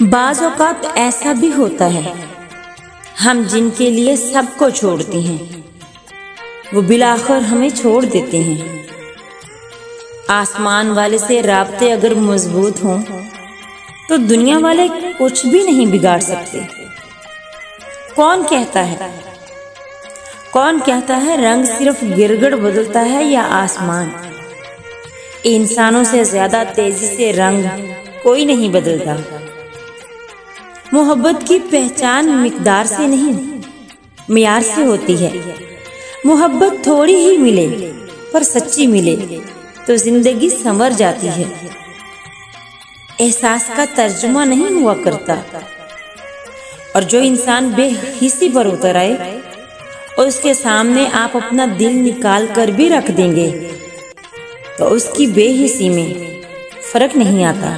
बाज़ औक़ात ऐसा भी होता है, हम जिनके लिए सबको छोड़ते हैं वो बिलाखिर हमें छोड़ देते हैं। आसमान वाले से राब्ते अगर मजबूत हों तो दुनिया वाले कुछ भी नहीं बिगाड़ सकते। कौन कहता है रंग सिर्फ गिरगिट बदलता है या आसमान? इंसानों से ज्यादा तेजी से रंग कोई नहीं बदलता। मोहब्बत की पहचान मिकदार से नहीं, मियार से होती है। मोहब्बत थोड़ी ही मिले पर सच्ची मिले तो जिंदगी संवर जाती है। एहसास का तर्जुमा नहीं हुआ करता, और जो इंसान बेहिसी पर उतर आए और उसके सामने आप अपना दिल निकाल कर भी रख देंगे तो उसकी बेहिसी में फर्क नहीं आता।